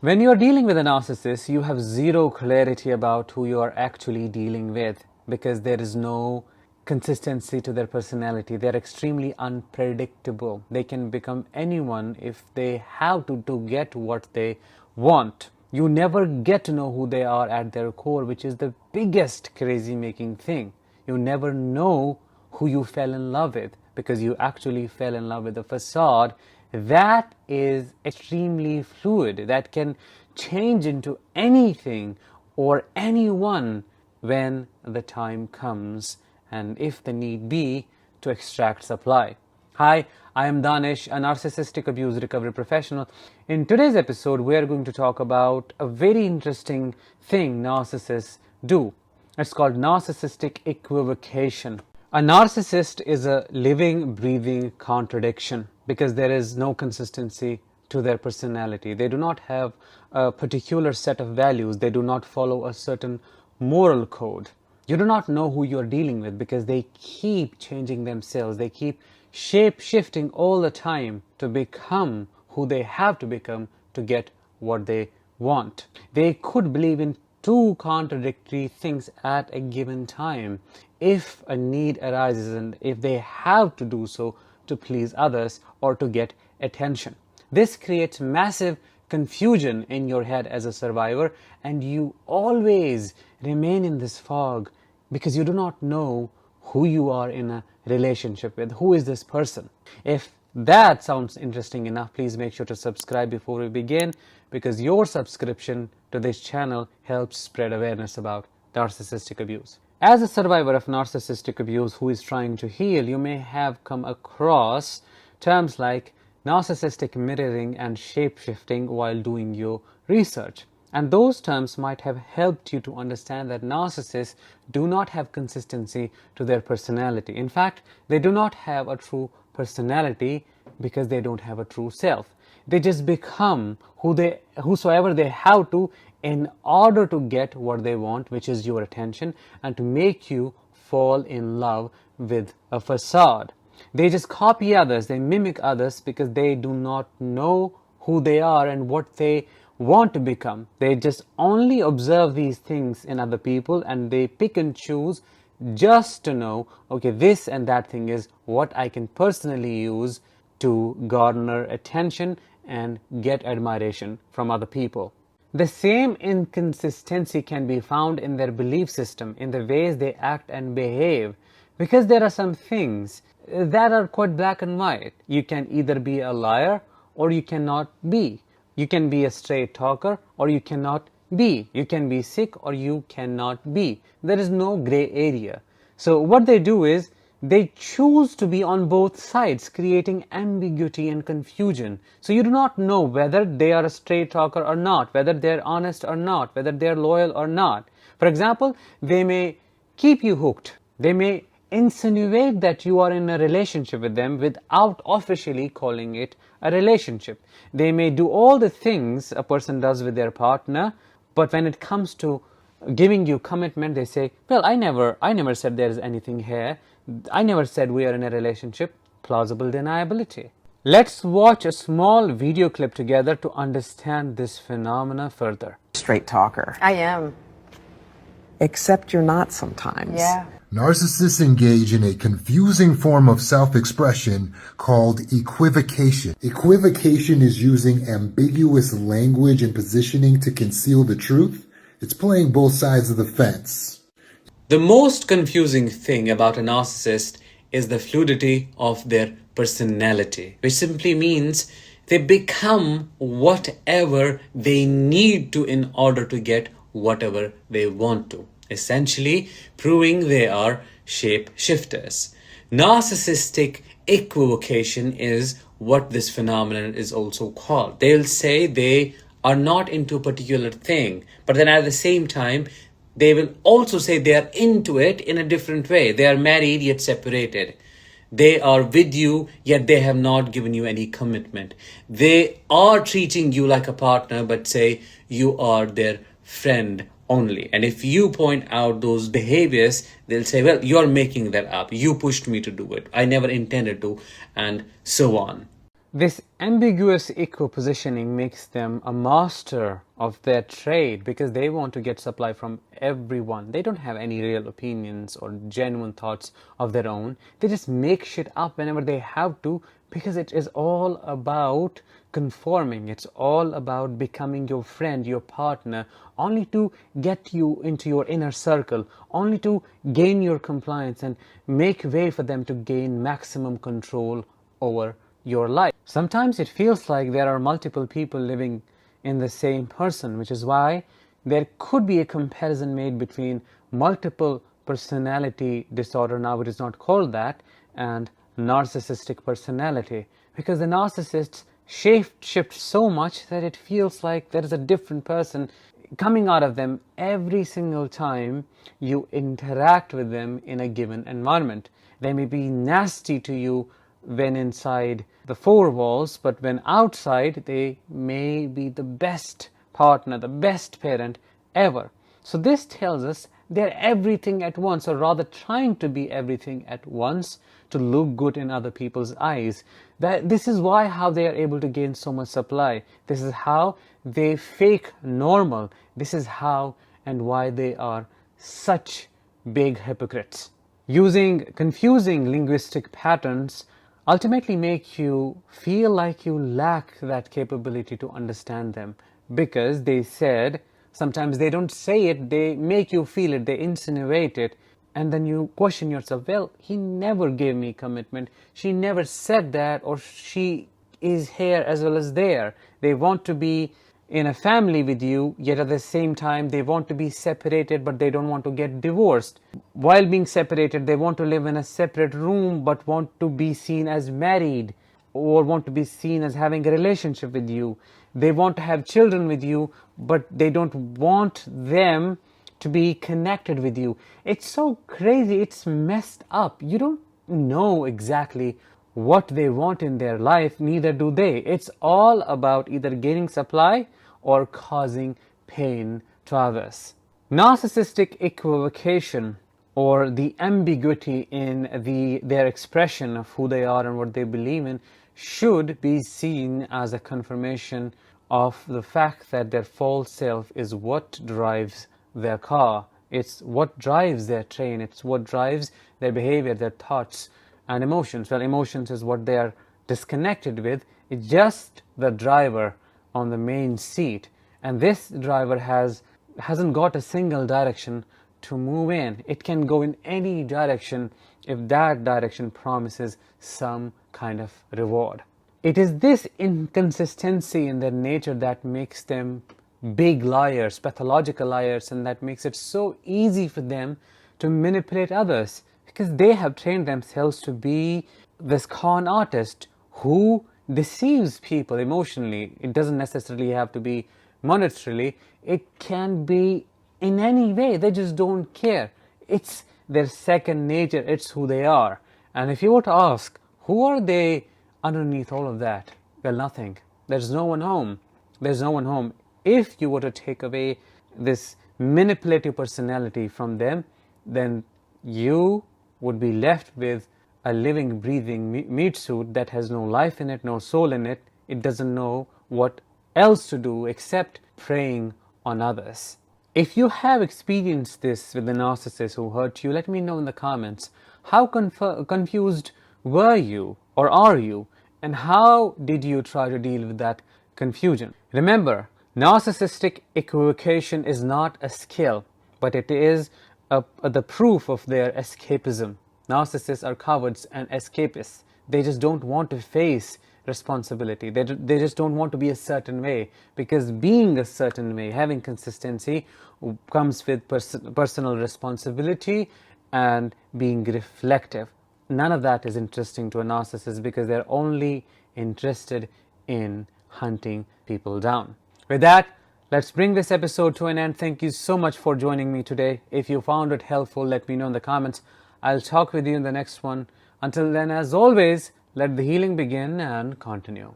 When you're dealing with a narcissist, you have zero clarity about who you are actually dealing with because there is no consistency to their personality. They're extremely unpredictable. They can become anyone if they have to get what they want. You never get to know who they are at their core, which is the biggest crazy making thing. You never know who you fell in love with because you actually fell in love with a facade that is extremely fluid, that can change into anything or anyone when the time comes and if the need be to extract supply. Hi, I am Danish, a narcissistic abuse recovery professional. In today's episode, we are going to talk about a very interesting thing narcissists do. It's called narcissistic equivocation. A narcissist is a living, breathing contradiction because there is no consistency to their personality. They do not have a particular set of values. They do not follow a certain moral code. You do not know who you're dealing with because they keep changing themselves. They keep shape-shifting all the time to become who they have to become to get what they want. They could believe in two contradictory things at a given time if a need arises and if they have to do so to please others or to get attention. This creates massive confusion in your head as a survivor, and you always remain in this fog because you do not know who you are in a relationship with. Who is this person? If that sounds interesting enough, please make sure to subscribe before we begin, because your subscription to this channel helps spread awareness about narcissistic abuse. As a survivor of narcissistic abuse who is trying to heal, you may have come across terms like narcissistic mirroring and shape-shifting while doing your research. And those terms might have helped you to understand that narcissists do not have consistency to their personality. In fact, they do not have a true personality because they don't have a true self. They just become whosoever they have to in order to get what they want, which is your attention, and to make you fall in love with a facade. They just copy others, they mimic others because they do not know who they are and what they want to become. They just only observe these things in other people and they pick and choose just to know, okay, this and that thing is what I can personally use to garner attention and get admiration from other people. The same inconsistency can be found in their belief system, in the ways they act and behave, because there are some things that are quite black and white. You can either be a liar or you cannot be. You can be a straight talker or you cannot be. You can be sick or you cannot be. There is no gray area. So what they do is they choose to be on both sides, creating ambiguity and confusion. So you do not know whether they are a straight talker or not, whether they're honest or not, whether they're loyal or not. For example, they may keep you hooked. They may insinuate that you are in a relationship with them without officially calling it a relationship. They may do all the things a person does with their partner, but when it comes to giving you commitment, they say, well, I never said there's anything here. I never said we are in a relationship. Plausible deniability. Let's watch a small video clip together to understand this phenomena further. Straight talker. I am. Except you're not sometimes. Yeah. Narcissists engage in a confusing form of self-expression called equivocation. Equivocation is using ambiguous language and positioning to conceal the truth. It's playing both sides of the fence. The most confusing thing about a narcissist is the fluidity of their personality, which simply means they become whatever they need to in order to get whatever they want to, essentially proving they are shape-shifters. Narcissistic equivocation is what this phenomenon is also called. They'll say they are not into a particular thing, but then at the same time, they will also say they are into it in a different way. They are married yet separated. They are with you, yet they have not given you any commitment. They are treating you like a partner, but say you are their friend only. And if you point out those behaviors, they'll say, well, you're making that up. You pushed me to do it. I never intended to, and so on. This ambiguous equipositioning makes them a master of their trade because they want to get supply from everyone. They don't have any real opinions or genuine thoughts of their own. They just make shit up whenever they have to because it is all about conforming. It's all about becoming your friend, your partner, only to get you into your inner circle, only to gain your compliance and make way for them to gain maximum control over your life. Sometimes it feels like there are multiple people living in the same person, which is why there could be a comparison made between multiple personality disorder, now it is not called that, and narcissistic personality, because the narcissists shift so much that it feels like there is a different person coming out of them every single time you interact with them in a given environment. They may be nasty to you when inside the four walls, but when outside they may be the best partner, the best parent ever. So this tells us they're everything at once, or rather trying to be everything at once to look good in other people's eyes. This is how they are able to gain so much supply. This is how they fake normal. This is how and why they are such big hypocrites. Using confusing linguistic patterns ultimately make you feel like you lack that capability to understand them, because they said, sometimes they don't say it, they make you feel it, they insinuate it, and then you question yourself, well, he never gave me commitment, she never said that, or she is here as well as there. They want to be in a family with you, yet at the same time they want to be separated, but they don't want to get divorced. While being separated, they want to live in a separate room, but want to be seen as married, or want to be seen as having a relationship with you. They want to have children with you, but they don't want them to be connected with you. It's so crazy, it's messed up. You don't know exactly what they want in their life, neither do they. It's all about either gaining supply or causing pain to others. Narcissistic equivocation, or the ambiguity in their expression of who they are and what they believe in, should be seen as a confirmation of the fact that their false self is what drives their car. It's what drives their train. It's what drives their behavior, their thoughts and emotions. Well, emotions is what they are disconnected with. It's just the driver on the main seat, and this driver hasn't got a single direction to move in. It can go in any direction if that direction promises some kind of reward. It is this inconsistency in their nature that makes them big liars, pathological liars, and that makes it so easy for them to manipulate others, because they have trained themselves to be this con artist who deceives people emotionally. It doesn't necessarily have to be monetarily. It can be in any way. They just don't care. It's their second nature. It's who they are. And if you were to ask, who are they underneath all of that? Well, nothing. There's no one home. There's no one home. If you were to take away this manipulative personality from them, then you would be left with a living, breathing meat suit that has no life in it, no soul in it. It doesn't know what else to do except preying on others. If you have experienced this with the narcissist who hurt you, let me know in the comments. How confused were you, or are you, and how did you try to deal with that confusion? Remember, narcissistic equivocation is not a skill, but it is the proof of their escapism. Narcissists are cowards and escapists. They just don't want to face responsibility. They just don't want to be a certain way, because being a certain way, having consistency, comes with personal responsibility and being reflective. None of that is interesting to a narcissist, because they're only interested in hunting people down. With that, let's bring this episode to an end. Thank you so much for joining me today. If you found it helpful, let me know in the comments. I'll talk with you in the next one. Until then, as always, let the healing begin and continue.